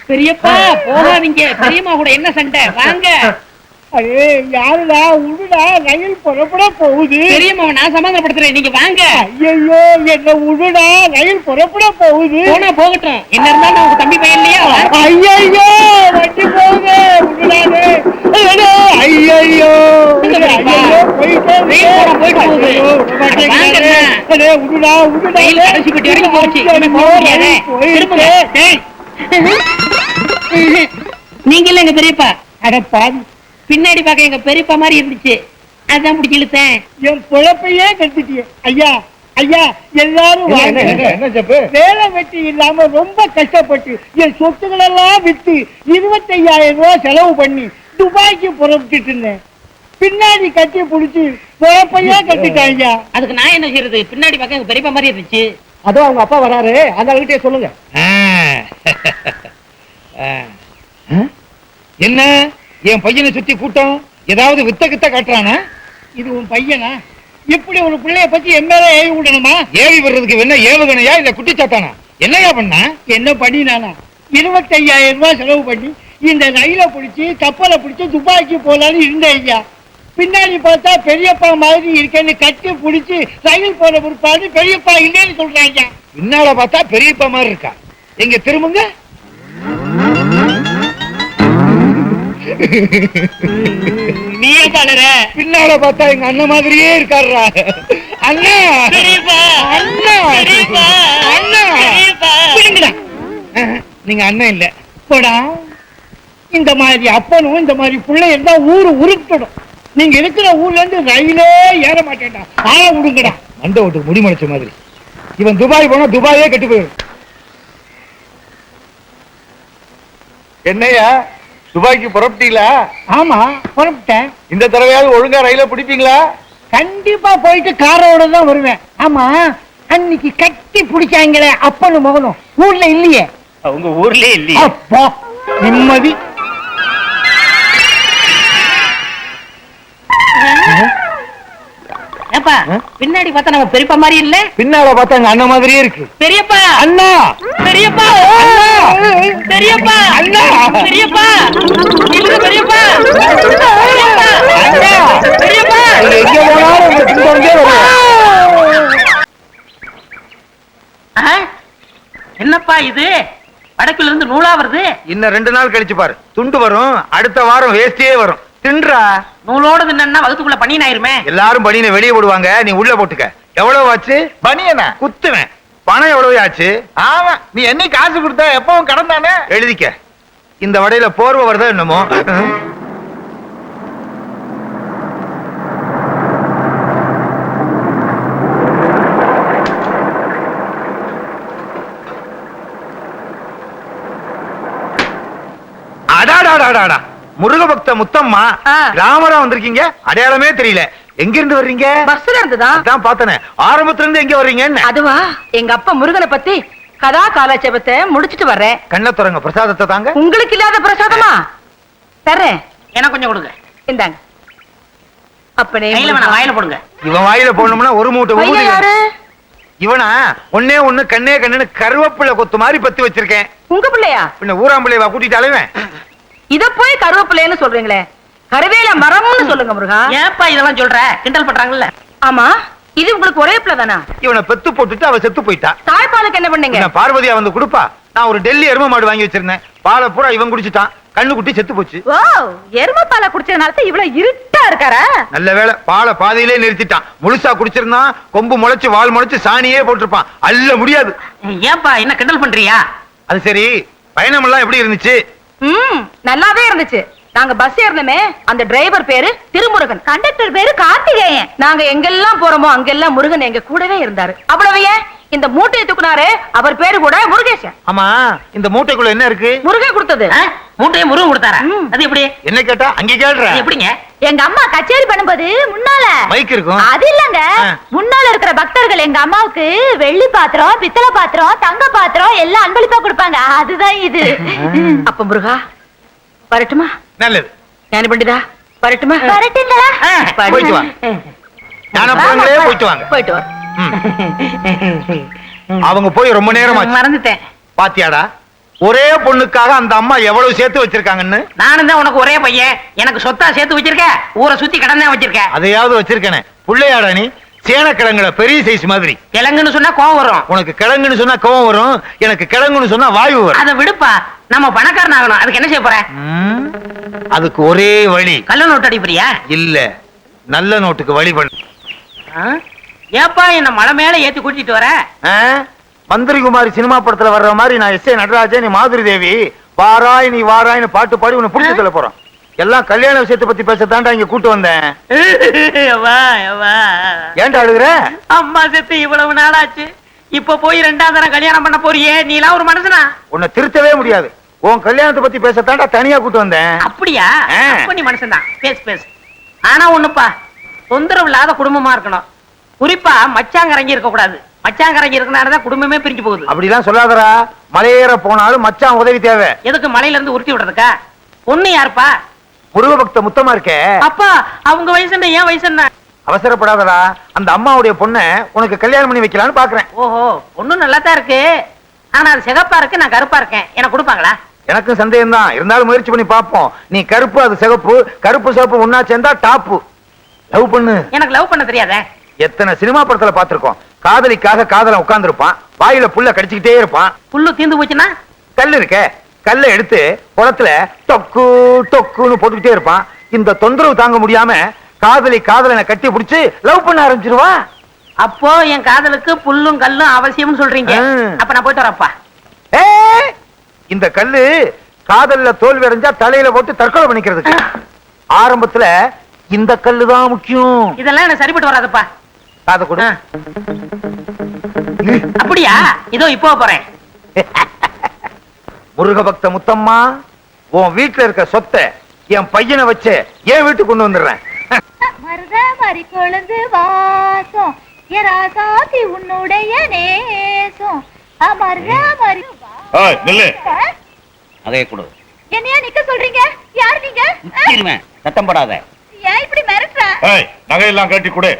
பெரியப்பா போகாதீங்க, பெரியம்மா கூட என்ன சண்டை? வாங்க. அடே யாருடா, உடுடா, ரயில் புறப்பட போகுது. பெரியம்மாவை நான் சமாதானப்படுத்துறேன், நீங்க வாங்க. ஐயோ என்ன உடுடா, ரயில் புறப்பட போகுது. போனா போகட்டும், என்ன இருந்தாலும் உங்க தம்பி பையன் இல்லையா? ஐயோ வண்டி போகுது, உடுடானே. ஐயோ நீங்க இல்ல எங்க பெரியப்பா. அடப்பா, பின்னாடி பார்க்க எங்க பெரியப்பா மாதிரி இருந்துச்சு, அதான் பிடிச்சி இழுத்தேன். என் பொழப்பையே கெடுத்துட்டிய. ஐயா ஐயா, எல்லாரும் வேலை வெட்டி இல்லாம ரொம்ப கஷ்டப்பட்டு என் சொத்துக்கள் எல்லாம் வித்து 25,000 ரூபாய் செலவு பண்ணி துபாய்க்கு புறப்பட்டு இருந்தேன். பின்னாடி கட்டி புடிச்சு பொழப்பையே கட்டிட்டாங்க. அதுக்கு நான் என்ன செய்யறது? பின்னாடி பார்க்க எங்க பெரியப்பா மாதிரி இருந்துச்சு. அதோ அவங்க அப்பா வராரு, அந்த கிட்டே சொல்லுங்க. என்ன என் பையனை சுத்தி கூட்டம் ஏதாவது வித்த கித்த காட்டுறானா? இது உன் பையனா? இப்படி ஒரு பிள்ளைய பத்தி என் மேல ஏவி விடணுமா? ஏவி வர்றதுக்கு என்ன ஏவுகணையா இல்ல குட்டிச்சாத்தானா? என்னையா பண்ணா? என்ன பண்ணினானா? 25,000 ரூபாய் செலவு பண்ணி இந்த ரயில பிடிச்சி கப்பலை பிடிச்சி துபாய்க்கு போலான்னு இருந்தேன் ஐயா. பின்னாடி பார்த்தா பெரியப்பா மாதிரி இருக்கேன்னு கட்டி பிடிச்சி ரயில் போன பிற்பாடு பெரியப்பா இல்லைன்னு சொல்றாங்க. பின்னால பார்த்தா பெரியப்பா மாதிரி இருக்கா? எங்க திரும்புங்க. நீ பாடுற. பின்னால பார்த்தா எங்க அண்ணன் மாதிரியே இருக்காருடா. அண்ணா அண்ணா அண்ணா, நீங்க அண்ணன் இல்ல போடா. இந்த மாதிரி அப்பனும் இந்த மாதிரி பிள்ளை இருந்தா ஊரு உருப்பிடும். நீங்க இருக்கிற ஊர்ல இருந்து ரயிலே ஏற மாட்டேன்டா. ஆள விடுங்கடா. மண்டை ஓட்டுக்கு முடி முளைச்ச மாதிரி. இவன் துபாய் போனா துபாயே கெட்டு போயிடும். என்னையா துபாய்க்கு புறப்பட்டீங்களா? ஆமா புறப்பட்டேன். இந்த தடவையாவது ஒழுங்கா ரயில பிடிப்பீங்களா? கண்டிப்பா போயிட்டு காரோட தான் வருவேன். ஆமா, அன்னைக்கு கட்டி பிடிச்சாங்களே அப்பனும் மகனும் ஊர்ல இல்லையே? உங்க ஊர்லயே இல்லையே. அப்பா நிம்மதி. ஏப்பா, பின்னாடி பார்த்தா நம்ம பெரியப்பா மாதிரி இல்ல? பின்னால பார்த்தா எங்க அண்ணன் மாதிரியே இருக்கு. பெரியப்பா அண்ணா, பெரியப்பா பெரியப்பா அண்ணா, பெரியப்பா இல்ல பெரியப்பா அண்ணா, பெரியப்பா எங்க போனாலும் உங்க பின்தொடர்ந்தே வருவோம். என்னப்பா இது? வடக்குல இருந்து நூலா வருது. இன்னும் 2 நாள் கழிச்சு பாரு, துண்டு வரும். அடுத்த வாரம் வேஸ்டியே வரும். தின்றா. நூலோட தின்னா வகுத்துக்குள்ள பனியன் ஆயிருமே. எல்லாரும் பனியனை வெளியே போடுவாங்க, நீ உள்ள போட்டுக்க. எவ்வளவு ஆச்சு? பனியனா குத்துவேன். பணம் எவ்வளவு ஆச்சு? ஆமா, நீ என்ன காசு கொடுத்த எப்பவும் கடன் தானே. எழுதிக்க. இந்த வடையில போர்வை வருதா என்னமோ. அடாடாடாடா, முருக பக்த முத்தம்மா ராமரா வந்திருக்கீங்க. அடையாளமே தெரியல. எங்க இருந்து வர்றீங்க? பஸ்ல இருந்துதான். அதான் பார்த்தனே. ஆரம்பத்துல இருந்து எங்க வர்றீங்கன்னு. அதுவா, எங்க அப்பா முருகனை பத்தி கதா காலட்சேபத்தை முடிச்சிட்டு வர்றேன். கண்ண துறங்க, பிரசாதத்தை தாங்க. உங்களுக்கு இல்லாத பிரசாதமா? தர்றேன். எனக்கு கொஞ்சம் கொடுங்க. இந்தாங்க. அப்பனே வாயில போடுங்க. இவன் வாயில போடணும்னா ஒரு மூட்டை பையன் ஊதி. யாரு? இவனா ஒன்னே ஒண்ணு கண்ணே கண்ணுன்னு கருவேப்பிள்ளை கொத்து மாதிரி பத்தி வச்சிருக்கேன். உங்க பிள்ளையா? பின்ன ஊராம்பிள்ளைவா கூட்டிட்டு அலைவேன். இத போய் கருவேப்பிள்ளைன்னு சொல்றீங்களே, கருவேல மரம்னு சொல்லுங்க முருகா. ஏப்பா இதெல்லாம் சொல்ற? கிண்டல் பண்றாங்கல்ல. ஆமா, இது உங்களுக்கு ஒரே பிள்ளை தானா? இவனை பெத்து போட்டுட்டு அவ செத்து போயிட்டா. தாய்ப்பாலுக்கு என்ன பண்ணீங்க? பார்வதியா வந்து கொடுப்பா. நான் ஒரு டெல்லி எரும மாடு வாங்கி வச்சிருந்தேன். பாலை பூரா இவன் குடிச்சிட்டான். கண்ணு குட்டி செத்து போச்சு. ஓ, எரும பாலை குடிச்சதுனால இவ்வளவு இருட்டா இருக்காரா? நல்ல வேளை, பாலை பாதியிலே நிறுத்திட்டான். முழுசா குடிச்சிருந்தான், கொம்பு முளைச்சு வால் முளைச்சு சாணியே போட்டிருப்பான். அல்ல முடியாது. ஏப்பா என்ன கிண்டல் பண்றியா? அது சரி, பயணம் எல்லாம் எப்படி இருந்துச்சு? நல்லாவே இருந்துச்சு. நாங்க பஸ் ஏறணுமே, அந்த டிரைவர் பேரு திருமுருகன், கண்டக்டர் பேரு கார்த்திகேயன். நாங்க எங்கெல்லாம் போறோமோ அங்கெல்லாம் முருகன் எங்க கூடவே இருந்தாரு. அவ்வளவு ஏன், இந்த மூட்டையை தூக்குனாரு, அவர் பேரு கூட முருகேசன். ஆமா, இந்த மூட்டைக்குள்ள என்ன இருக்கு? முருகன் கொடுத்தது. மூட்டையை முருகன் கொடுத்தாரா? அது எப்படி? என்ன கேட்டா அங்க கேள்ற. எப்படிங்க? எங்க அம்மா கச்சேரி பண்ணும்போது முன்னால மைக் இருக்கும். அது இல்லங்க, முன்னால இருக்கிற பக்தர்கள் எங்க அம்மாவுக்கு வெள்ளி பாத்திரம், பித்தளை பாத்திரம், தங்க பாத்திரம் எல்லாம் அன்பளிப்பா கொடுப்பாங்க. அதுதான் இது. அப்ப முருகா வரட்டுமா? நல்லது. ஞானி பண்டிதா வரட்டுமா? வரட்டுங்களா? போயிட்டு வா. ஞானப்பழங்களே போயிட்டு வாங்க. போயிட்டு வா. அவங்க போய் ரொம்ப நேரம் மறந்துட்டேன். பாத்தியாடா, ஒரே பொண்ணுக்காக அந்த அம்மா எவ்வளவு சேர்த்து வச்சிருக்காங்கன்னு. நானும் தான் உனக்கு ஒரே பையன், எனக்கு சொத்தா சேர்த்து வச்சிருக்க, ஊரை சுத்தி கடன் தான் வச்சிருக்க. அதையாவது வச்சிருக்கேனே. புள்ளையாடா நீ? சேனக்கிழங்குல பெரிய சைஸ் மாதிரி. கிழங்குன்னு சொன்னா கோவம் வரும். உனக்கு கிழங்குன்னு சொன்னா கோவம் வரும், எனக்கு கிழங்குன்னு சொன்னா வாயு வரும். அதை விடுப்பா, நம்ம பணக்காரன் ஆகணும். அதுக்கு என்ன செய்ய போற? அதுக்கு ஒரே வழி. கள்ள நோட்டு அடிப்பறியா? இல்ல, நல்ல நோட்டுக்கு வழி பண்ணு. ஏப்பா என்ன மலை மேல ஏத்தி கூட்டிட்டு வர? மந்திரி குமாரி சினிமா படத்துல வர்ற மாதிரி நான் எஸ் ஏ நடராஜன், நீ மாதுரி தேவி வாராய் நீ வாராய்னு பாட்டு பாடி உன்னை புடிச்சு தள்ள போறோம். எல்லாம் கல்யாண விஷயத்தை பத்தி பேசத்தாண்டா இங்க கூட்டு வந்தேன். ஏன்டா அழுகுற? அம்மா செத்து இவ்வளவு நாளாச்சு, இப்ப போய் 2ஆம் தரம் கல்யாணம் பண்ண போறியே, நீலாம் ஒரு மனுஷனா? உன்னை திருத்தவே முடியாது. உன் கல்யாணத்தை பத்தி பேசத்தாண்டா தனியா கூட்டு வந்தேன். அப்படியா? அப்ப நீ மனுஷன் தான், பேசு பேசு. ஆனா ஒண்ணுப்பா, தொந்தரவு இல்லாத குடும்பமா இருக்கணும். குறிப்பா மச்சாங்கரங்கி இருக்க கூடாது. மச்சாங்கரங்கி இருக்கனாலதான் குடும்பமே பிரிஞ்சு போகுது. அப்படிலாம் சொல்லாதடா. மலையேற போனாலும் மச்சான் உதவி தேவை. எதுக்கு மலையில இருந்து உருட்டி விடுறதுக்கா? பொண்ணு யாருப்பா? முருக பக்த முத்தமா இருக்கே. அப்பா அவங்க வயசு என்ன, ஏன் வயசு என்ன? அவசரப்படாதடா. அந்த அம்மாவுடைய பொண்ணை உனக்கு கல்யாணம் பண்ணி வைக்கலான்னு பாக்குறேன். ஓஹோ, பொண்ணு நல்லா தான் இருக்கு. ஆனா அது சிகப்பா இருக்கு, நான் கருப்பா இருக்கேன். எனக்கு கொடுப்பாங்களா? எனக்கு சந்தேகம் தான், இருந்தாலும் முயற்சி பண்ணி பாப்போம். நீ கருப்பு, அது சிகப்பு. கருப்பு சிவப்பு ஒன்னா சேர்ந்தா டாப்பு. லவ் பண்ணு. எனக்கு லவ் பண்ண தெரியாதே. எத்தனை சினிமா படத்துல பாத்திருக்கோம். காதலிக்காக காதலன் உட்கார்ந்து இருப்பான், வாயில புல்ல கடிச்சுக்கிட்டே இருப்பான். புல்லு தீந்து போச்சுன்னா கல் இருக்க, கல்லை எடுத்து குளத்துல டொக்கு டொக்குன்னு போட்டுக்கிட்டே இருப்பான். இந்த தொந்தரவு தாங்க முடியாம காதலி காதலனை கட்டி பிடிச்சு லவ் பண்ண ஆரம்பிச்சிருவா. அப்போ என் காதலுக்கு புல்லும் கல்லும் அவசியம்னு சொல்றீங்க. அப்ப நான் போயிட்டு வரப்பா. இந்த கல்லு காதல்ல தோல்வி அடைஞ்சா தலையில போட்டு தற்கொலை பண்ணிக்கிறதுக்கு. ஆரம்பத்துல இந்த கல்லு தான் முக்கியம். இதெல்லாம் எனக்கு சரிப்பட்டு வராதுப்பா. காதை கொடு. அப்படியா? இதோ இப்போ போறேன். முருக பக்த முத்தம்மா, உன் வீட்டுல இருக்க சொத்தை என் பையனை வச்சு என் வீட்டுக்கு கொண்டு வந்துடுறேன். மருத மறி கொழுந்து வாசம் எராசாதி உன்னுடைய நேசம் மருத மறி. நகையை கொடு. என்னையா நிக்க சொல்றீங்க? யார் நீங்க? சத்தம் போடாத. ஏன் இப்படி மிரட்டுற? நகையெல்லாம் கட்டி கொடு.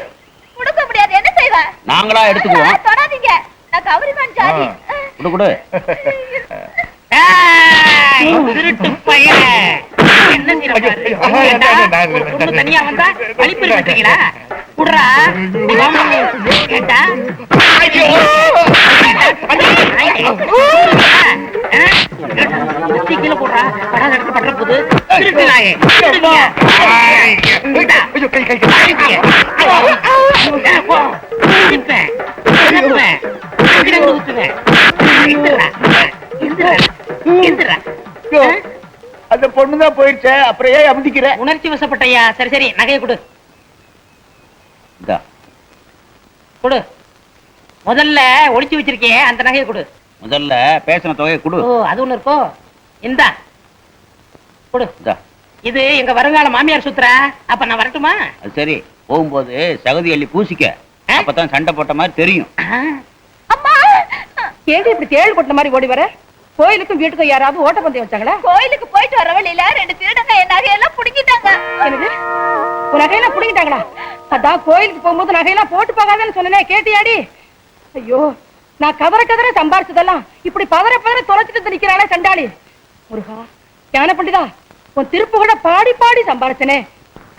கொடுக்க முடியாது. என்ன செய்வ? நாங்களா எடுத்துக்குவோம். தொடாதீங்க, நான் கவரிமான் ஜாதி. கொடு கொடு. திருட்டு பையன் என்ன தனியா வந்தா வலிப்பு விட்டீங்களா? குடுறா. கேட்டா கீழே போடுறா. படாத இடத்துல படுற போது திருட்டு நாயே. அந்த பொண்ணுதான் போயிடுச்சே, அப்புறம் ஏன் அமுதிக்கிற? உணர்ச்சி வசப்பட்டையா? சரி சரி, நகையை கொடு. இந்தா. கொடு. முதல்ல ஒளிச்சு வச்சிருக்கே அந்த நகையை கொடு. முதல்ல பேசின தொகையை கொடு. ஓ, அது ஒண்ணு இருக்கோ? இந்தா கொடு. இந்தா. இது எங்க வருங்கால மாமியார் சுத்துறா. அப்ப நான் வரட்டுமா? அது சரி, போகும்போது சகதி அள்ளி பூசிக்க. அப்பதான் சண்டை போட்ட மாதிரி தெரியும். அம்மா, ஏடி இப்படி தேள் கொட்டின மாதிரி ஓடி வர? கோயிலுக்கும் வீட்டுக்கும் யாராவது ஓட்டப்பந்தயம் வச்சாங்களா? கோயிலுக்கு போயிட்டு வர வழியில 2 திருடங்க என் நகையெல்லாம் புடிங்கிட்டாங்க. என்னது? உன் நகையெல்லாம் புடிங்கிட்டாங்களா? அதான் கோயிலுக்கு போகும்போது நகையெல்லாம் போட்டு போகாதன்னு சொன்னனே, கேட்டியாடி? ஐயோ, நான் கதற கதற சம்பாரிச்சதெல்லாம் இப்படி பதற பதற தொலைச்சிட்டு நிக்கிறானே சண்டாளி. முருகா, ஞான பண்டிதா, உன் திருப்பு கூட பாடி பாடி சம்பாரிச்சனே.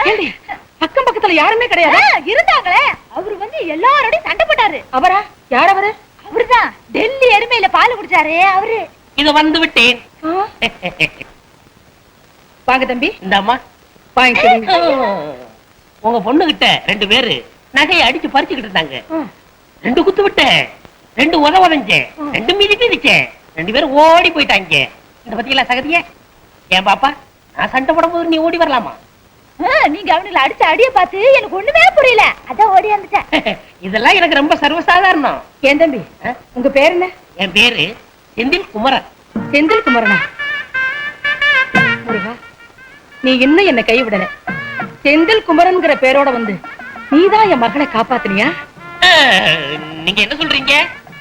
ஏண்டி, அக்கம் பக்கத்துல யாருமே கிடையாது? இருந்தாங்களே, அவரு வந்து எல்லாரோடையும் சண்டை போட்டாரு. அவரா? யார் அவரு? அவருதான் டெல்லி எருமையில பால் குடிச்சாரு அவரு. இது வந்து விட்டேன். வாங்க தம்பி. இந்த அம்மா வாங்க. உங்க பொண்ணு கிட்ட 2 பேரு நகையை அடிச்சு பறிச்சுக்கிட்டு இருந்தாங்க. 2 குத்து விட்டேன், 2 உதவதஞ்சேன், 2 மிதிக்கு நிச்சேன். 2 பேரும் ஓடி போயிட்டாங்க. இந்த பத்தியில சகதியே ஏன் பாப்பா, நான் சண்டை போடும் போது நீ ஓடி வரலாமா? நீங்க அவனுல அடிச்ச அடிய பார்த்து எனக்கு ஒண்ணுமே புரியல, அதான் ஓடி வந்துட்டேன். இதெல்லாம் எனக்கு ரொம்ப சர்வசாதாரணம். ஏன் தம்பி, உங்க பேர் என்ன? என் பேரு செந்தில் குமரன். செந்தில் குமரனா? முருகா, நீ இன்னும் என்ன கைவிடல. செந்தில் குமரன்ங்கிற பேரோட வந்து நீதான் என் மகனை காப்பாத்தினியா? நீங்க என்ன சொல்றீங்க?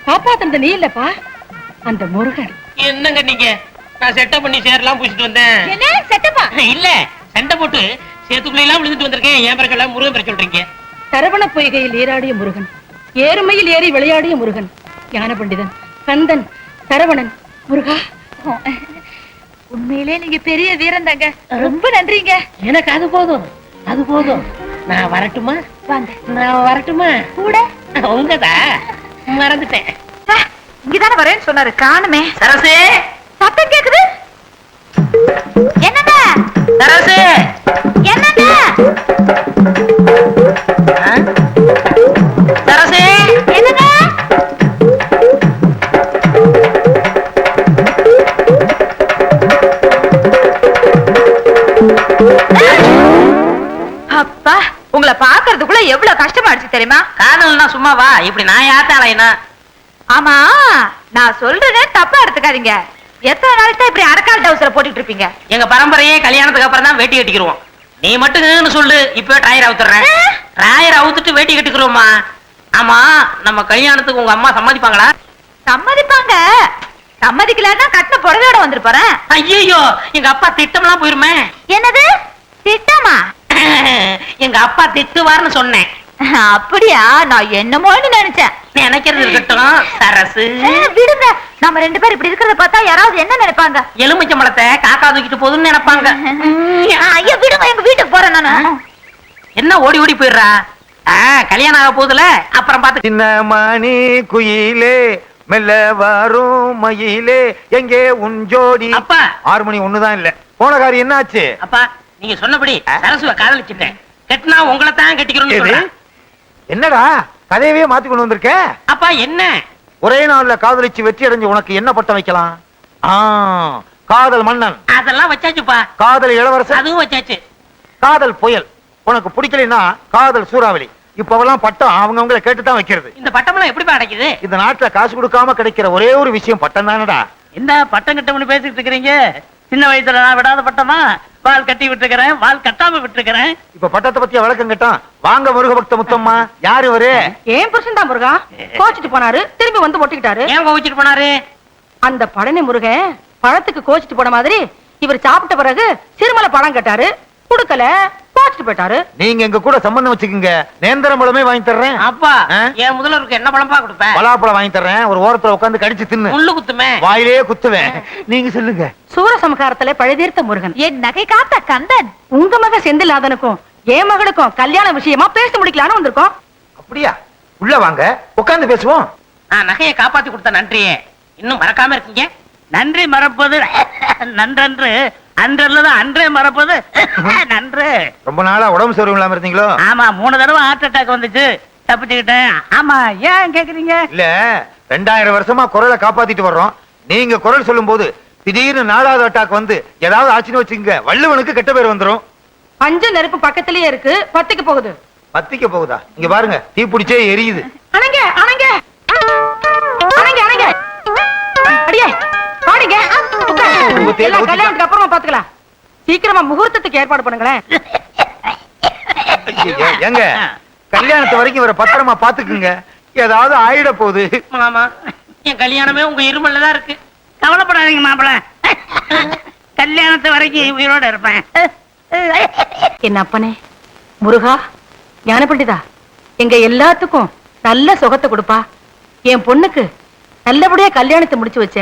காப்பாத்துனது நீ இல்லப்பா, அந்த முருகன். என்னங்க நீங்க? நான் செட்டப் பண்ணி சேரலாம் பூசிட்டு வந்தேன். என்ன செட்டப்பா? இல்ல, சண்டை போட்டு சேத்துக்குள்ள எல்லாம் விழுந்துட்டு வந்திருக்கேன். ஏன் பிறகு முருகன் பிற சொல்றீங்க? சரவண பொய்கையில் ஏறாடிய முருகன், ஏறுமையில் ஏறி விளையாடிய முருகன், ஞான பண்டிதன், கந்தன், சரவணன், முருகா. உண்மையிலே நீங்க பெரிய வீரன் தாங்க. ரொம்ப நன்றிங்க. எனக்கு அது போதும், அது போதும். நான் வரட்டுமா? வாங்க. நான் வரட்டுமா? கூட உங்கதா மறந்துட்டேன். இங்கதானே வரேன்னு சொன்னாரு, காணுமே. சரசு, சத்தம் கேக்குது. என்னங்க? சரசு, என்னங்க? சரசு, என்னங்க? அப்பா, உங்களை பாக்குறதுக்குள்ள எவ்வளவு கஷ்டமாயிடுச்சு தெரியுமா? காதல்னா சும்மாவா? இப்படி நான் யாத்தாலைனா? ஆமா, நான் சொல்றதே தப்பா எடுத்துக்காதீங்க. எத்தனை நாளைக்கு தான் இப்படி அரக்கால் டவுசரை போட்டுட்டு இருப்பீங்க? எங்க பரம்பரையே கல்யாணத்துக்கு அப்புறம் தான் வேட்டி கட்டிக்கிறோம். நீ மட்டும் சொல்லு, இப்ப டயர் அவுத்துறேன். டயர் அவுத்துட்டு வேட்டி கட்டிக்கிறோமா? ஆமா, நம்ம கல்யாணத்துக்கு உங்க அம்மா சம்மதிப்பாங்களா? சம்மதிப்பாங்க. சம்மதிக்கலன்னா கட்டின புடவையோட வந்துட்டு போறேன். ஐயோ, எங்க அப்பா திட்டம்லாம் போயிருமே. என்னது திட்டமா? எங்க அப்பா திட்டுவார்னு சொன்னேன். அப்படியா? நான் என்னமோன்னு நினைச்சேன். நினைக்கிறது இருக்கட்டும் சரசு. விடுங்க, நம்ம ரெண்டு பேரும் இப்படி இருக்கிறத பார்த்தா யாராவது என்ன நினைப்பாங்க? எலுமிச்சம்பழத்தை காக்கா தூக்கிட்டு போகுதுன்னு நினைப்பாங்க. ஐயா விடுங்க, எங்க வீட்டுக்கு போறேன் நானு. என்ன ஓடி ஓடி போயிடுறா? கல்யாணம் ஆக போகுதுல, அப்புறம் பார்த்து. சின்ன மணி குயிலே மெல்ல வரும் மயிலே எங்கே உன் ஜோடி. அப்பா. 6 மணி ஒண்ணுதான் இல்ல. போன காரியம் என்ன ஆச்சு? அப்பா, நீங்க சொன்னபடி சரசுவ காதலிச்சுட்டேன். கட்டினா உங்களை தான் கட்டிக்கிறோம்னு எது? சொல்றேன். என்னடா கதையவே மாத்தி கொண்டு வந்திருக்க? அப்பா என்ன? ஒரே நாள்ல காதலிச்சு வெற்றி அடைஞ்சு உனக்கு என்ன பட்டம் வைக்கலாம்? காதல் மன்னன், அதெல்லாம் வச்சாச்சுப்பா. காதல் இளவரசன், அதுவும் வச்சாச்சு. காதல் புயல். உனக்கு பிடிக்கலைன்னா காதல் சூறாவளி. இப்பவெல்லாம் பட்டம் அவங்கவங்களை கேட்டுதான் வைக்கிறது. இந்த பட்டம்லாம் எப்படிப்பா கிடைக்குது? இந்த நாட்டுல காசு கொடுக்காம கிடைக்கிற ஒரே ஒரு விஷயம் பட்டம் தானடா. என்ன பட்டம் கட்டம்னு பேசிட்டு இருக்கிறீங்க? சின்ன வயசுல நான் விடாத பட்டமா? வால் கட்டி விட்டுருக்கிறேன், வால் கட்டாம விட்டுருக்கிறேன். இப்ப பட்டத்தை பத்திய விளக்கம் கேட்டான். வாங்க முருக பக்த முத்தம்மா. யாரு இவரு? ஏன் புருஷன் தான் முருகா. கோச்சிட்டு போனாரு, திரும்பி வந்து ஒட்டிக்கிட்டாரு. ஏன் கோவிச்சிட்டு போனாரு? அந்த பழனி முருகன் பழத்துக்கு கோச்சிட்டு போன மாதிரி இவர் சாப்பிட்ட பிறகு சிறுமலை பழம் கேட்டாரு, குடுக்கல, கோச்சிட்டு போயிட்டாரு. நீங்க எங்க கூட சம்பந்தம் வச்சுக்கோங்க, நேந்திரம் பழமே வாங்கி தர்றேன். அப்பா, ஆ? என் முதல்வருக்கு என்ன பழம்பா கொடுப்பேன்? பலாப்பழம் வாங்கி தர்றேன். ஒரு ஓரத்துல உட்கார்ந்து கடிச்சு தின்னு. முள்ளு குத்துமே. வாயிலே குத்துவேன். நீங்க சொல்லுங்க. சூரசம்ஹாரத்துல பழுதீர்த்த முருகன், என் நகை காத்த கந்தன். உங்க மக செந்தில்லாதனுக்கும் என் மகளுக்கும் கல்யாண விஷயமா பேசி முடிக்கலான்னு வந்திருக்கோம். அப்படியா? உள்ள வாங்க, உட்கார்ந்து பேசுவோம். நான் நகையை காப்பாத்தி கொடுத்த நன்றியே இன்னும் மறக்காம இருக்கீங்க. நன்றி மறப்பது நன்றன்று, அன்றல்லதான் அன்றே மறப்பது நன்று. ரொம்ப நாளா உடம்பு சௌரியம் இல்லாம இருந்தீங்களோ? ஆமா, 3 தடவை ஹார்ட் அட்டாக் வந்துச்சு, தப்பிச்சுக்கிட்டேன். ஆமா, ஏன் கேக்குறீங்க? இல்ல, 2000 வருஷமா குரலை காப்பாத்திட்டு வர்றோம். நீங்க குரல் சொல்லும் போது திடீர்னு 4வது அட்டாக் வந்து ஏதாவது ஆச்சுன்னு வச்சுங்க, வள்ளுவனுக்கு கெட்ட பேர் வந்துரும். பஞ்ச நெருப்பு பக்கத்திலேயே இருக்கு, பத்திக்கு போகுது. பத்திக்க போகுதா? இங்க பாருங்க, தீ பிடிச்சே எரியுது. அணங்க அணங்க அணங்க அணங்க அடியே பாடுங்க. எல்லாம் கல்யாணத்துக்கு அப்புறமா பாத்துக்கலாம். சீக்கிரமா முகூர்த்தத்துக்கு ஏற்பாடு பண்ணுங்களேன். எங்க கல்யாணத்து வரைக்கும் இவரை பத்திரமா பாத்துக்குங்க, ஏதாவது ஆயிட போகுது. ஆமா, என் கல்யாணமே உங்க இருமல்ல தான் இருக்கு. கவலைப்படாதீங்க மாப்பிள, கல்யாணத்து வரைக்கும் உயிரோட இருப்பேன். என்ன அப்பனே முருகா, ஞான பண்டிதா, எங்க எல்லாத்துக்கும் நல்ல சுகத்தை கொடுப்பா. என் பொண்ணுக்கு நல்லபடியா கல்யாணத்தை முடிச்சு வச்ச.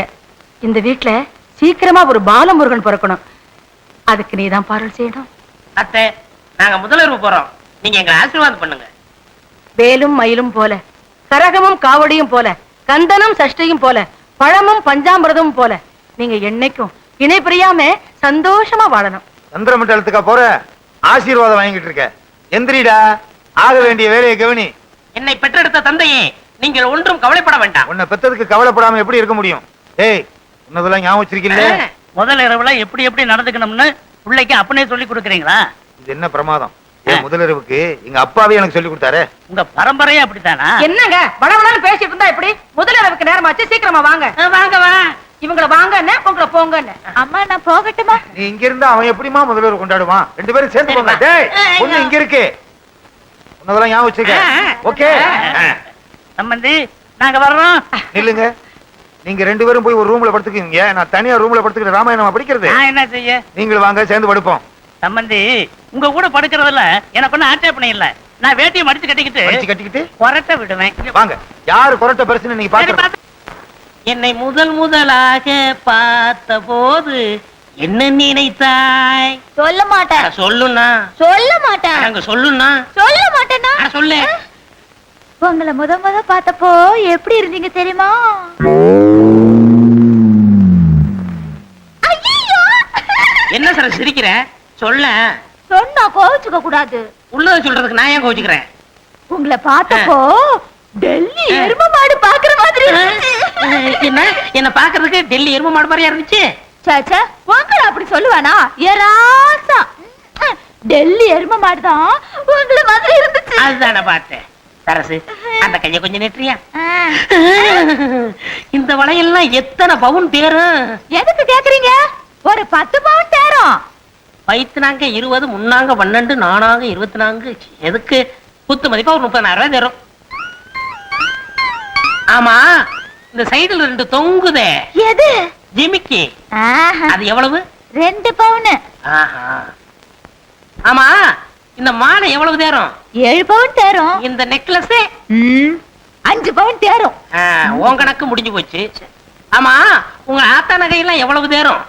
இந்த வீட்டுல சீக்கிரமா ஒரு பாலமுருகன் பிறக்கணும். அதுக்கு நீதான் பாருள் செய்யணும். அத்தை, நாங்க முதலிரவு போறோம். நீங்க எங்களை ஆசீர்வாதம் பண்ணுங்க. வேலும் மயிலும் போல, கரகமும் காவடியும் போல, கந்தனும் சஷ்டியும் போல, பழமும் பஞ்சாமிரதமும் போல நீங்க என்னைக்கும் இணை பிரியாம சந்தோஷமா வாழணும். சந்திரமண்டலத்துக்கா போற? ஆசீர்வாதம் வாங்கிட்டு இருக்க. எந்திரிடா, ஆக வேண்டிய வேலையை கவனி. என்னை பெற்றெடுத்த தந்தையே, நீங்கள் ஒன்றும் கவலைப்பட வேண்டாம். உன்னை பெத்ததுக்கு கவலைப்படாம எப்படி இருக்க முடியும்? ஏய், உன்னதெல்லாம் ஞாபகம் வச்சிருக்கீல்ல? முதல் இரவுல எப்படி எப்படி நடந்துக்கணும்னு பிள்ளைக்கு அப்பனே சொல்லி கொடுக்குறீங்களா? இது என்ன பிரமாதம்? முதலிரவுக்கு எங்க அப்பாவே எனக்கு சொல்லி கொடுத்தாரு. உங்க பரம்பரையே அப்படித்தானா? என்னங்க படவனாலும் பேசிட்டு இருந்தா எப்படி? முதலிரவுக்கு நேரமாச்சு, சீக்கிரமா வாங்க. வாங்க வா. இவங்கள வாங்க, உங்களை போங்க. அம்மா, நான் போகட்டுமா? நீ இங்க இருந்தா அவன் எப்படிமா முதலிரவு கொண்டாடுவான்? 2 பேரும் சேர்ந்து போங்க. டேய், பொண்ணு இங்க இருக்கு. உன்னதெல்லாம் ஞாபகம் வச்சுக்க. ஓகே, சம்பந்தி, நாங்க வர்றோம். நில்லுங்க. நீங்க 2 பேரும் போய் ஒரு ரூம்ல படுத்துக்கீங்க. நான் தனியா ரூம்ல படுத்துக்கிட்டு ராமாயணமா படிக்கிறது. நான் என்ன செய்ய? நீங்கள் வாங்க, சேர்ந்து படுப்போம். சம்பந்தி, உங்க கூட படுக்கிறதுல எனக்கு ஒன்னும் ஆட்சேபணம் இல்ல. நான் வேட்டியை மடிச்சு கட்டிக்கிட்டு கொரட்டை விடுவேன். வாங்க, யாரு கொரட்டை பெருசுன்னு நீங்க சரி, பாத்து. என்னை முதலாக பார்த்த போது என்ன நினைத்தாய்? சொல்ல மாட்டேன். சொல்லுண்ணா. சொல்ல மாட்டேன். அங்க சொல்லுண்ணா. சொல்ல மாட்டேன்னா சொல்லு. உங்களை முத பார்த்தப்போ எப்படி இருந்தீங்க தெரியுமா? ஐயோ! என்ன சார் சிரிக்கிற? சொல்ல. சொன்னா கோவிச்சுக்க கூடாது. உள்ளத சொல்றதுக்கு நான் ஏன் கோவிச்சுக்கிறேன்? உங்களை பார்த்தப்போ டெல்லி எருமை மாடு பாக்குற மாதிரி இருந்துச்சு. என்ன பாக்குறதுக்கு டெல்லி எருமை மாடு மாதிரியா இருந்துச்சு? சாச்சா, உங்களை அப்படி சொல்லுவானா? ஏராசா டெல்லி எருமை மாடுதான் உங்களை மாதிரி இருந்துச்சு. அதுதான பார்த்தேன். சரசு, அந்த கைய கொஞ்சம் நெற்றியா? இந்த வளையெல்லாம் எத்தனை பவுன் தேரும்? எதுக்கு கேக்குறீங்க? ஒரு 10 பவுன் தேரும். வயிற்றுனாங்க 20, முன்னாங்க 12, நானாங்க 24. எதுக்கு? குத்து மதிப்பா ஒரு 30,000 ரூபாய் தரும். ஆமா, இந்த சைடுல 2 தொங்குதே, எது? ஜிமிக்கி. ஆஹா, அது எவ்வளவு? 2 பவுன். ஆஹா. ஆமா, இந்த மாலை எவ்வளவு தேரும்? 7 பவுன் தேரும். இந்த நெக்லஸ் 5 பவுன் தேரும். உன் கணக்கு முடிஞ்சு போச்சு. ஆமா, உங்க ஆத்தா நகையெல்லாம் எவ்வளவு தேரும்?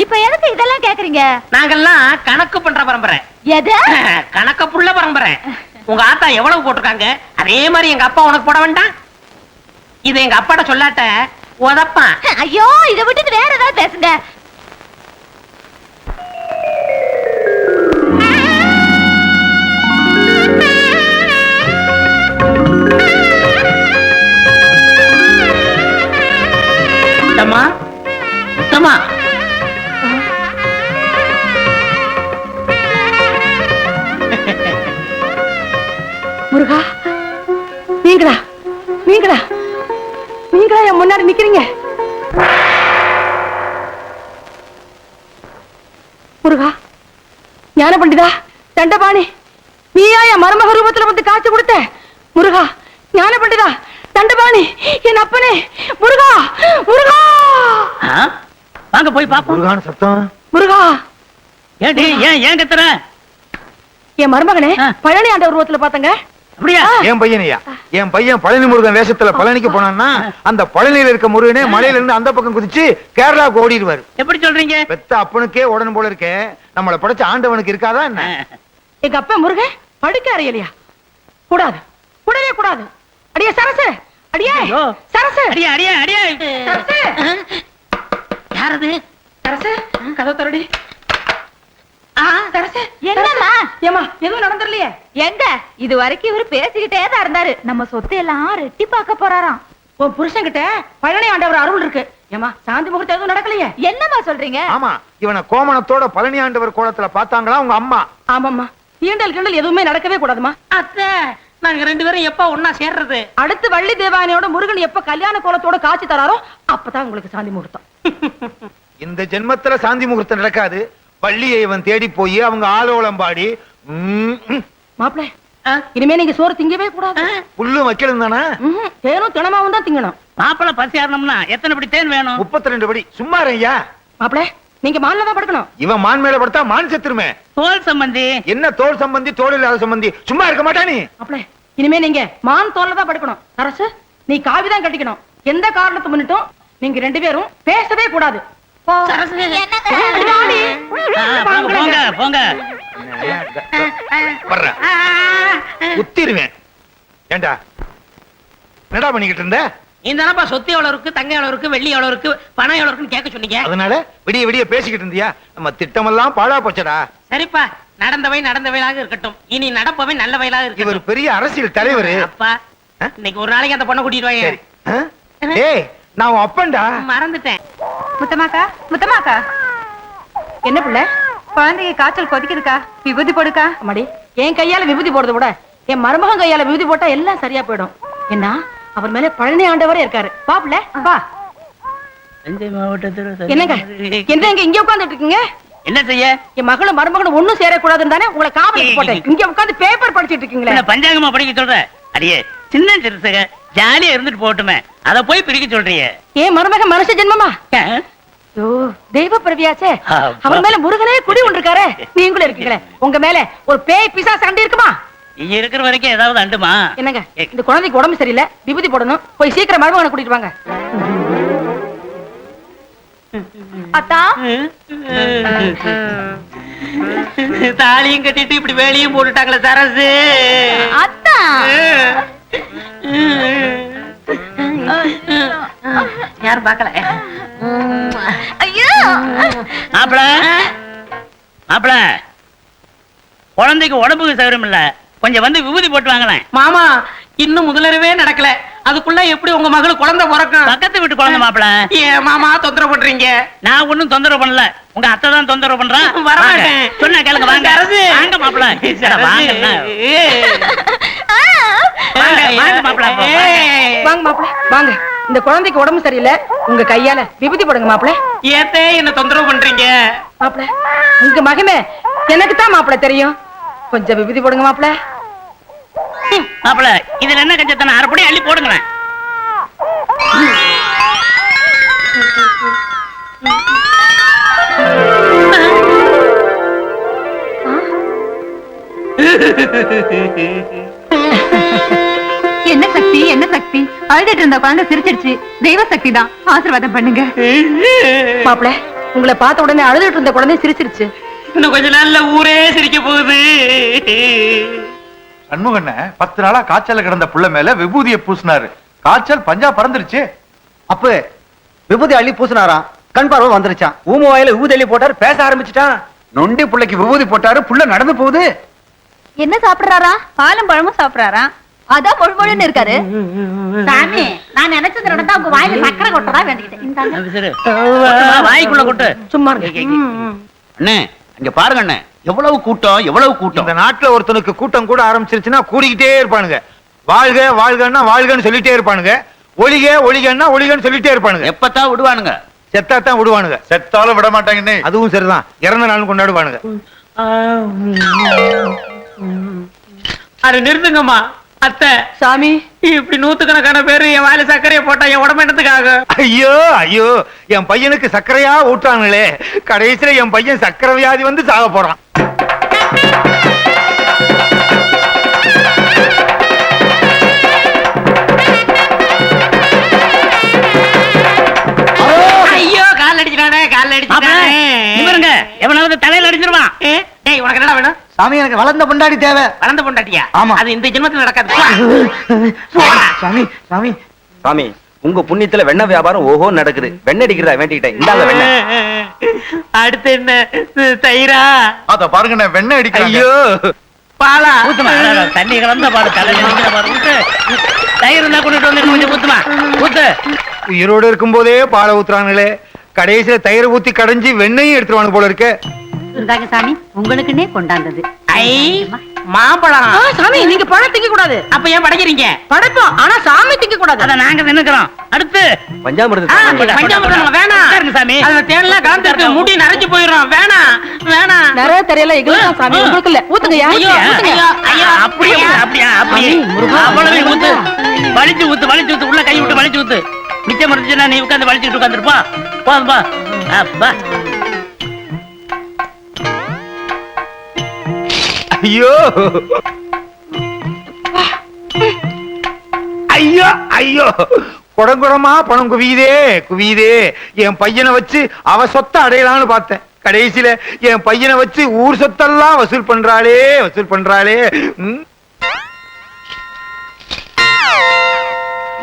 இப்ப எதுக்கு இதெல்லாம் கேக்குறீங்க? நாங்கெல்லாம் கணக்கு பண்ற பரம்பரை. எது? கணக்க புள்ள பரம்பரை. உங்க ஆத்தா எவ்வளவு போட்டிருக்காங்க அதே மாதிரி எங்க அப்பா உனக்கு போட வேண்டாம்? இதை எங்க அப்பாட்ட சொல்லாட்ட உதப்பான். ஐயோ, இதை விட்டுட்டு வேற ஏதாவது பேசுங்க. முத்தம்மா, முத்தம்மா. முருகா, நீங்களா நீங்களா நீங்களா என் முன்னாடி நிக்கிறீங்க? முருகா, ஞான பண்டிதா, தண்டபாணி, நீயா என் மருமக ரூபத்துல வந்து காட்சி கொடுத்த? முருகா, ஞான பண்டிதா, தண்டபாணி, என் அப்பனே, முருகா, முருகா. வாங்க போய் பாப்போம். முருகான சத்தம். முருகா, ஏடி ஏன் கத்துற? என் மருமகனே பழனி ஆண்டவர் ரூபத்துல பாத்தங்க. அப்படியா? என் பையனையா? என் பையன் பழனி முருகன் வேஷத்துல பழனிக்கு போனான்னா அந்த பழனியில இருக்க முருகனே மலையில இருந்து அந்த பக்கம் குதிச்சு கேரளாவுக்கு ஓடிடுவாரு. எப்படி சொல்றீங்க? பெத்த அப்பனுக்கே உடனே போல இருக்கே, நம்மளை படைச்ச ஆண்டவனுக்கு இருக்காதா என்ன? எங்க அப்பா முருகன் படுக்க அறையலையா? கூடாது, கூடவே கூடாது. அடியே சரசு, அடியே சரசு, அடியா அடியா அடியா. சரசு, யாரது? சரசு, கதவு தரடி. சரசு, என்னம்மா? ஏமா எதுவும் நடந்துடலையே? எங்க இது வரைக்கும் இவரு பேசிக்கிட்டே தான் இருந்தாரு. நம்ம சொத்து எல்லாம் ரெட்டி பார்க்க போறாராம். உன் புருஷன் கிட்ட பழனி ஆண்டவர் அருள் இருக்கு. ஏமா சாந்தி முகூர்த்தம் எதுவும் நடக்கலையே? என்னம்மா சொல்றீங்க? ஆமா, இவனை கோமணத்தோட பழனி ஆண்டவர் கோலத்துல பாத்தாங்களா உங்க அம்மா? ஆமாம்மா, ஈண்டல் கிண்டல் எதுவுமே நடக்கவே கூடாதுமா. அத்தை, நாங்க 2 பேரும் எப்ப ஒன்னா சேர்றது? அடுத்து வள்ளி தேவானையோட முருகன் எப்ப கல்யாண கோலத்தோட காட்சி தராரோ அப்பதான் உங்களுக்கு சாந்தி முகூர்த்தம். இந்த ஜென்மத்துல சாந்தி முகூர்த்தம் நடக்காது. பள்ளியை இவன் தேடி போய் அவங்க ஆலோலம் பாடி மாப்பிள, இனிமே நீங்க சோறு திங்கவே கூடாது. புல்லும் வைக்கணும் தானே? தேனும் தினமாவும் தான் திங்கணும். மாப்பிள்ள பசி ஆறணும்னா எத்தனை படி தேன் வேணும்? 32 படி. சும்மா ஐயா, மாப்பிள, நீங்க மான்ல தான் படுக்கணும். இவன் மான் மேல படுத்தா மான் செத்துருமே. தோல் சம்பந்தி. என்ன தோல் சம்பந்தி, தோல் இல்லாத சம்பந்தி? சும்மா இருக்க மாட்டா நீ? மாப்பிள, இனிமே நீங்க மான் தோல்ல தான் படுக்கணும். அரசு, நீ காவிதான் கட்டிக்கணும். எந்த காரணத்தை முன்னிட்டும் நீங்க 2 பேரும் பேசவே கூடாது. போங்க போங்க. குத்திருவேன். ஏண்டா என்னடா பண்ணிக்கிட்டு இருந்த? இந்த தானப்பா சொத்து எவ்வளவு இருக்கு, தங்கம் எவ்வளவு இருக்கு, வெள்ளி எவ்வளவு இருக்கு, பணம் எவ்வளவு இருக்குன்னு கேட்க சொன்னீங்க. அதனால விடிய விடிய பேசிக்கிட்டு இருந்தியா? நம்ம திட்டமெல்லாம் பாழா போச்சடா. சரிப்பா, நடந்தவை நடந்தவையாக இருக்கட்டும், இனி நடப்பவை நல்ல வயலாக இவர் இருக்கட்டும். பெரிய அரசியல் தலைவர். அப்பா, இன்னைக்கு ஒரு நாளைக்கு அந்த பொண்ணை கூட்டிட்டு வாங்க. ஏய், நான் உன் அப்பன்டா. மறந்துட்டேன். முத்தமாக்கா, முத்தமாக்கா, என்ன பிள்ளை? குழந்தைக்கு காய்ச்சல் கொதிக்குதுக்கா, விபூதி போடுக்கா. அம்மாடி, என் கையால விபூதி போடுறத விட என் மருமகன் கையால விபூதி போட்டா எல்லாம் சரியா போயிடும். என்ன, அவர் மேல பழனி ஆண்டவரே இருக்காரு. வா பிள்ளை, வா. என்னங்க என்னங்க இங்க உட்கார்ந்துட்டு இருக்கீங்க? என்ன செய்ய? என் மகளும் மருமகனும் ஒண்ணும் சேரக்கூடாதுன்னு தானே உங்களை காவலுக்கு போட்டேன். இங்க உட்கார்ந்து பேப்பர் படிச்சிட்டு இருக்கீங்களே. பஞ்சாங்கமா படிக்க சொல்ற? அடியே, சின்ன சிறுசக ஜாலியா இருந்துட்டு போட்டுமே, அத போய் பிரிக்க சொல்றீங்க. ஏன் மருமகன் மனுஷ ஜென்மமா? ஐயோ, தெய்வ பிரவியாச்சே. அப்பா. அவர் மேல முருகனே குடி கொண்டிருக்காரு. நீங்களும் இருக்கீங்களே, உங்க மேல ஒரு பேய் பிசாசு சண்டை இருக்குமா? இங்க இருக்கிற வரைக்கும் ஏதாவது அண்டுமா? என்னங்க, இந்த குழந்தைக்கு உடம்பு சரியில்லை, விபூதி போடணும். போய் சீக்கிரம் மருமகனை கூட்டிட்டு வாங்க. அத்தா தாலியும் கட்டிட்டு இப்படி வேலையும் போட்டுட்டாங்களே சரசு. அத்தா யாரும் பாக்கல. ஐயோ மாப்பிள மாப்பிள, குழந்தைக்கு உடம்புக்கு சௌகரியம் இல்ல, கொஞ்சம் வந்து விபூதி போட்டு வாங்களேன். மாமா இன்னும் முதலறவே நடக்கல, அதுக்குள்ள எப்படி உங்க மகள் குழந்தை பிறக்கும்? பக்கத்து வீட்டு குழந்தை மாப்பிள. ஏன் மாமா தொந்தரவு பண்றீங்க? நான் ஒண்ணும் தொந்தரவு பண்ணல, உங்க அத்தை தான் தொந்தரவு பண்றான். வரமாட்டேன். சொன்ன கேளுங்க, வாங்க வாங்க மாப்பிள. வாங்க வாங்க மாப்பிள. வாங்க மாப்பிள, வாங்க. இந்த குழந்தைக்கு உடம்பு சரியில்லை, உங்க கையால விபூதி போடுங்க மாப்பிள. ஏத்தே என்ன தொந்தரவு பண்றீங்க? மாப்பிள, உங்க மகமே எனக்கு தான் மாப்பிள தெரியும், கொஞ்சம் விபூதி போடுங்க மாப்பிள. மாப்பிள, இதுல என்ன கஞ்சத்தன அரைப்படி அள்ளி போடுங்களேன். என்ன சக்தி, என்ன சக்தி? அழுதுட்டு இருந்த குழந்தை சிரிச்சிருச்சு. தெய்வ சக்தி தான், ஆசீர்வாதம் பண்ணுங்க. மாப்பிள, உங்களை பார்த்த உடனே அழுதுட்டு இருந்த குழந்தை சிரிச்சிருச்சு. இன்னும் கொஞ்ச நாள்ல ஊரே சிரிக்க போகுது. சண்முகண்ண 10 நாளா காய்ச்சல கிடந்த புள்ள மேல விபூதியை பூசினாரு. காய்ச்சல் பஞ்சா பறந்துருச்சு. அப்ப விபூதி அள்ளி பூசினாராம், கண் பார்வை வந்துருச்சான். ஊம வாயில விபூதி அள்ளி போட்டாரு, பேச ஆரம்பிச்சுட்டான். நொண்டி புள்ளைக்கு விபூதி போட்டாரு, புள்ள நடந்து போகுது. என்ன சாப்பிடுறாரா? பாலும் பழமும் சாப்பிடுறாரா? அதான் பொழுன்னு இருக்காரு. சாமி, நான் நினைச்சது நடந்தா உங்க வாயில சக்கரை கொட்டதா வேண்டிக்கிட்டேன். வாய்க்குள்ள கொட்டு. சும்மா அண்ணே இங்க பாருங்க அண்ணே, எவ்வளவு கூட்டம் எவ்வளவு கூட்டம். இந்த நாட்டுல ஒருத்தனுக்கு கூட்டம் கூட ஆரம்பிச்சிருச்சுன்னா கூடிக்கிட்டே இருப்பானுங்க. வாழ்க வாழ்கன்னா வாழ்கன்னு சொல்லிட்டே இருப்பானுங்க, ஒளிக ஒளிகன்னா ஒளிகன்னு சொல்லிட்டே இருப்பானுங்க. எப்பத்தான் விடுவானுங்க? செத்தாத்தான் விடுவானுங்க. செத்தாலும் விட மாட்டாங்கன்னு. அதுவும் சரிதான், இறந்த நாளும் கொண்டாடுவானுங்க. அது நிறுத்துங்கம்மா. அத்தை சாமி, இப்படி 100கணக்கான பேரு என் வாயில சர்க்கரையை போட்டா என் உடம்பு என்னத்துக்காக? ஐயோ ஐயோ, என் பையனுக்கு சர்க்கரையா ஊட்டானுங்களே, கடைசியில என் பையன் சர்க்கரை வியாதி வந்து சாக போறான். ஐயோ, கால் அடிச்சிட்டானே, கால் அடிச்சிட்டானே. இவருங்க எவனாவது தலையில அடிச்சிருவான். டேய், உனக்கு என்னடா வேணும்? சாமி, எனக்கு வளர்ந்த பொண்டாடி தேவை. வளர்ந்த பொண்டாட்டியா? ஆமா. அது இந்த ஜென்மத்துல நடக்காது. சாமி சாமி சாமி, உங்க புண்ணியத்துல வெண்ணெய் வியாபாரம் ஓஹோ நடக்குது. வெண்ணெய் அடிக்கிறதா வேண்டிக்கிட்டேன், இந்தாங்க வெண்ணெய். அடுத்து என்ன? தயிரா? அத பாருங்க, வெண்ணெய் அடிக்கிறேன். ஐயோ, பாலா? ஊத்துமா, தண்ணி கலந்த பாடு தலையில நிக்கிற பாரு. ஊத்து. தயிர் இருந்தா கொண்டுட்டு வந்து கொஞ்சம் ஊத்துமா, ஊத்து. உயிரோடு இருக்கும் போதே பாலை ஊத்துறானுங்களே, கடைசியில தயிரை ஊத்தி கடைஞ்சி வெண்ணையும் எடுத்துருவானு போல இருக்கு. இந்தாங்க சாமி, உங்களுக்குன்னே கொண்டாந்தது. ஐ, மாம்பழம். சாமி, நீங்க பழம் திங்க கூடாது. அப்ப ஏன் படைக்கிறீங்க? படைப்போம், ஆனா சாமி திங்க கூடாது. அத நாங்க தின்னுக்கிறோம். அடுத்து பஞ்சாமிர்தம். பஞ்சாமிர்தம் வேணாம். உட்காருங்க சாமி. அதுல தேன்லாம் கலந்துருக்கு, முடி நரைஞ்சு போயிடும். வேணாம் வேணாம். நிறைய தெரியல, எங்களுக்கு சாமி, உங்களுக்கு இல்ல. ஊத்துங்கய்யா, ஐயோ, ஊத்துங்க. ஐயோ, ஐயோ, அப்படியே அப்படியே அப்படியே அவ்வளவு ஊத்து. வலிச்சு ஊத்து, வலிச்சு ஊத்து, உள்ள கை விட்டு வலிச்சு ஊத்து. மிச்சம் இருந்துச்சுன்னா நீ உட்காந்து வலிச்சுட்டு உட்காந்துருப்பா. போதும்பா. அப்பா. ஐயோ ஐயோ ஐயோ, குடங்குடமா பணம் குவியுதே குவியுதே. என் பையனை வச்சு அவ சொத்தை அடையலாம்னு பார்த்தேன், கடைசியில என் பையனை வச்சு ஊர் சொத்தெல்லாம் வசூல் பண்றாளே வசூல் பண்றாளே.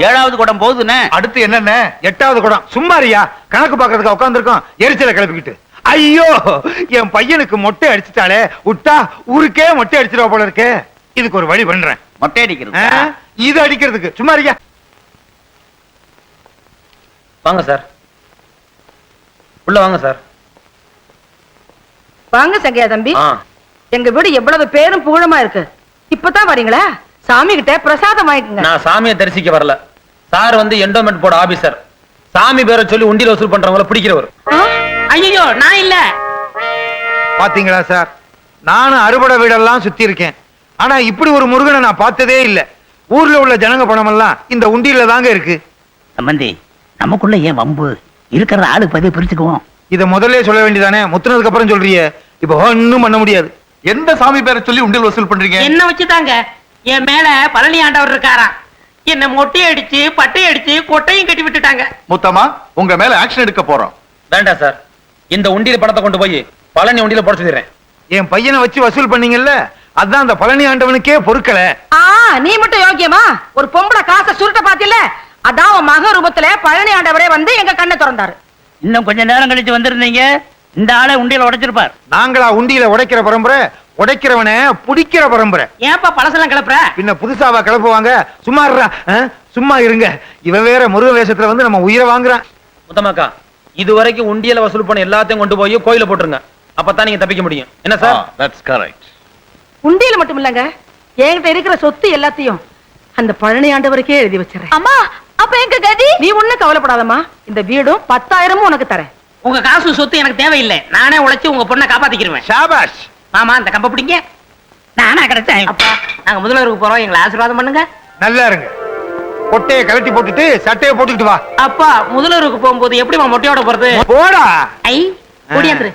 7வது குடம் போகுதுண்ணே. அடுத்து என்னென்ன? 8வது குடம். சும்மாரியா, கணக்கு பாக்குறதுக்கு உட்காந்துருக்கோம், எரிச்சலை கிளப்பிக்கிட்டு. ஐயோ, என் பையனுக்கு மொட்டை அடிச்சுட்டாலே, விட்டா ஊருக்கே மொட்டை அடிச்சிருவா போல இருக்கே. இதுக்கு ஒரு வழி பண்றேன். மொட்டை அடிக்கிறது. இது அடிக்கிறதுக்கு சும்மாரியா. வாங்க சார், உள்ள வாங்க சார். வாங்க சங்கையா தம்பி. ஆ. எங்க வீடு எவ்வளவு பேரும் புகழமா இருக்கு. இப்பதான் வரீங்களா? சாமி கிட்ட பிரசாதம் வாங்கிக்கோங்க. நான் சாமியை தரிசிக்க வரல. சார் வந்து என்டோமெண்ட் போர்டு ஆபீசர். சாமி பேரை சொல்லி உண்டியல் வசூல் பண்றவங்கள பிடிக்கிறவர். ஐயோ, நான் இல்ல. பாத்தீங்களா சார், நானும் அறுபடை வீடெல்லாம் சுத்தி இருக்கேன், ஆனா இப்படி ஒரு முருகனை நான் பார்த்ததே இல்ல. ஊர்ல உள்ள ஜனங்க பணம் எல்லாம் இந்த உண்டியில தாங்க இருக்கு. சம்பந்தி, நமக்குள்ள ஏன் வம்பு? இருக்கிற ஆளு பதிவு பிரிச்சுக்குவோம். இத முதல்ல சொல்ல வேண்டியதானே, முத்துனதுக்கு அப்புறம் சொல்றியே. இப்ப ஒண்ணும் பண்ண முடியாது. எந்த சாமி பேரை சொல்லி உண்டியல் வசூல் பண்றீங்க? என்ன வச்சுதாங்க என் மேல பழனி ஆண்டவர் இருக்காராம். என்ன மொட்டை அடிச்சு பட்டை அடிச்சு கொட்டையும் கட்டி விட்டுட்டாங்க. முத்தமா, உங்க மேல ஆக்ஷன் எடுக்க போறோம். வேண்டாம் சார், இந்த உண்டியல் பணத்தை கொண்டு போய் பழனி உண்டியல போட சொல்லிடுறேன். என் பையனை வச்சு வசூல் பண்ணீங்கல்ல, அதான் அந்த பழனி ஆண்டவனுக்கே பொறுக்கல. நீ மட்டும் யோக்கியமா? ஒரு பொம்பளை காசை சுருட்ட பாத்தில, அதான் உன் மக ரூபத்துல பழனி ஆண்டவரே வந்து எங்க கண்ணை திறந்தாரு. இன்னும் கொஞ்ச நேரம் கழிச்சு வந்திருந்தீங்க, இந்த ஆளை உண்டியல உடைச்சிருப்பார். நாங்களா உண்டியில உடைக்கிற பரம்பரை, உடைக்கிறவனை புடிக்கிற பரம்பரை. ஏன்பா பழசெல்லாம் கிளப்புற? பின்ன புதுசாவா கிளப்புவாங்க? சும்மா இருடா, சும்மா இருங்க. இவன் வேற முருக வேஷத்துல வந்து நம்ம உயிரை வாங்குறான். முத்தமாக்கா, இது வரைக்கும் உண்டியல வசூல் பண்ண எல்லாத்தையும் கொண்டு போய் கோயில போட்டுருங்க. அப்பதான் நீங்க தப்பிக்க முடியும். என்ன சார்? That's correct. உண்டியல மட்டும் இல்லங்க, என்கிட்ட இருக்கிற சொத்து எல்லாத்தையும் அந்த பழனி ஆண்டவருக்கே எழுதி வச்சிடறேன். அம்மா அப்ப எங்க கதி? நீ ஒண்ணும் கவலைப்படாதம்மா, இந்த வீடும் 10,000 உனக்கு தரேன். உங்க காசு சொத்து எனக்கு தேவையில்லை. நானே உழைச்சு உங்க பொண்ணை காப்பாத்திக்கிருவேன். ஷாபாஷ். மாமா அந்த கம்ப பிடிங்க. நானா கிடைச்சேன். அப்பா நாங்க முதல்வருக்கு போறோம், எங்களை ஆசீர்வாதம் பண்ணுங்க. நல்லா இருங்க. கொட்டையை கழட்டி போட்டுட்டு சட்டையை போட்டுக்கிட்டு வா. அப்பா முதல்வருக்கு போகும்போது எப்படிமா மொட்டையோட போறது? போடா. ஐ ஓடியாந்துரு.